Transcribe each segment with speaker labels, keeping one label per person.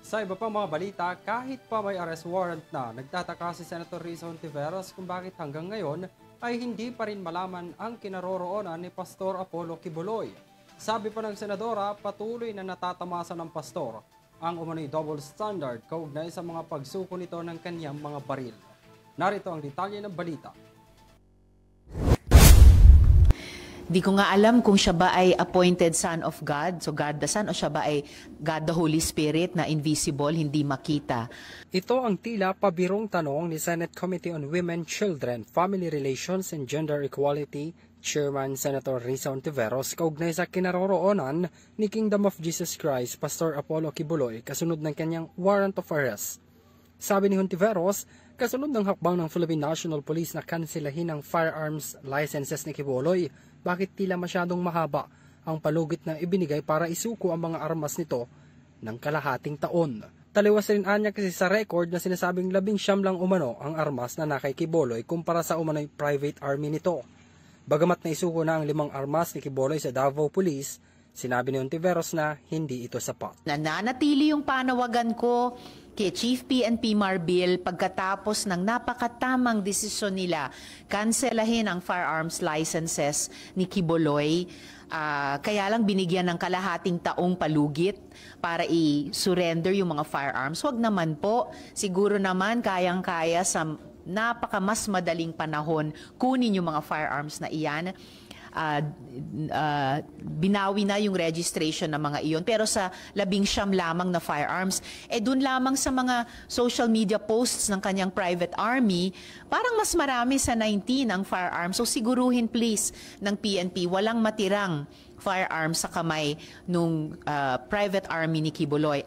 Speaker 1: Sa iba pang mga balita, kahit pa may arrest warrant na, nagtataka si Senator Risa Hontiveros kung bakit hanggang ngayon ay hindi pa rin malaman ang kinaroroonan ni Pastor Apollo Quiboloy. Sabi pa ng senadora, patuloy na natatamasa ng pastor ang umano'y double standard kaugnay sa mga pagsuko nito ng kanyang mga baril. Narito ang detalye ng balita.
Speaker 2: Di ko nga alam kung siya ba ay appointed son of God, so God the Son, o siya ba ay God the Holy Spirit na invisible, hindi makita.
Speaker 1: Ito ang tila pabirong tanong ni Senate Committee on Women, Children, Family Relations and Gender Equality Chairman Senator Risa Hontiveros kaugnay sa kinaroroonan ni Kingdom of Jesus Christ Pastor Apollo Quiboloy kasunod ng kanyang warrant of arrest. Sabi ni Hontiveros, kasunod ng hakbang ng Philippine National Police na kansilahin ang firearms licenses ni Quiboloy, bakit tila masyadong mahaba ang palugit na ibinigay para isuko ang mga armas nito ng kalahating taon. Taliwas rin anya kasi sa record na sinasabing 19 lang umano ang armas na nakay Quiboloy kumpara sa umano'y private army nito. Bagamat na isuko na ang 5 armas ni Quiboloy sa Davao Police, sinabi ni Hontiveros na hindi ito sapat.
Speaker 2: Nananatili yung panawagan ko kay Chief PNP Marbil pagkatapos ng napakatamang desisyon nila kanselahin ang firearms licenses ni Quiboloy. Kaya lang binigyan ng kalahating taong palugit para i-surrender yung mga firearms. Huwag naman po. Siguro naman kayang-kaya sa napaka mas madaling panahon kunin yung mga firearms na iyan. Binawi na yung registration ng mga iyon, pero sa 19 lamang na firearms, dun lamang sa mga social media posts ng kanyang private army, parang mas marami sa 19 ang firearms. So siguruhin please ng PNP, walang matirang firearms sa kamay nung private army ni Quiboloy.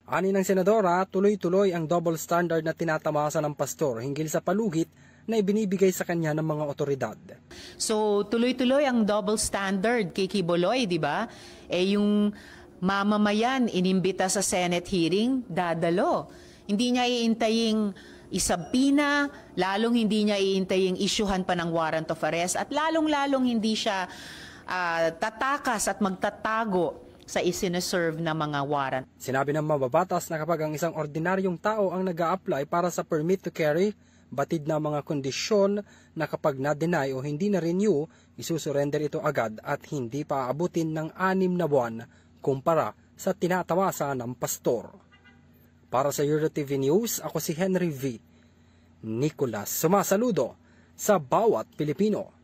Speaker 1: Ani ng senadora, tuloy-tuloy ang double standard na tinatamasa ng pastor hinggil sa palugit na ibinibigay sa kanya ng mga otoridad.
Speaker 2: So tuloy-tuloy ang double standard kay Quiboloy, di ba? Yung mamamayan inimbita sa Senate hearing, dadalo. Hindi niya iintaying isabpina, lalong hindi niya iintaying isyuhan pa ng warrant of arrest, at lalong-lalong hindi siya tatakas at magtatago sa isineserve na mga warrant.
Speaker 1: Sinabi ng mababatas na kapag ang isang ordinaryong tao ang nag-a-apply para sa permit to carry, batid na mga kondisyon na kapag na-deny o hindi na-renew, isusurrender ito agad at hindi pa aabutin ng 6 na buwan kumpara sa tinatawasa ng pastor. Para sa EuroTV News, ako si Henry V. Nicolas, sumasaludo sa bawat Pilipino.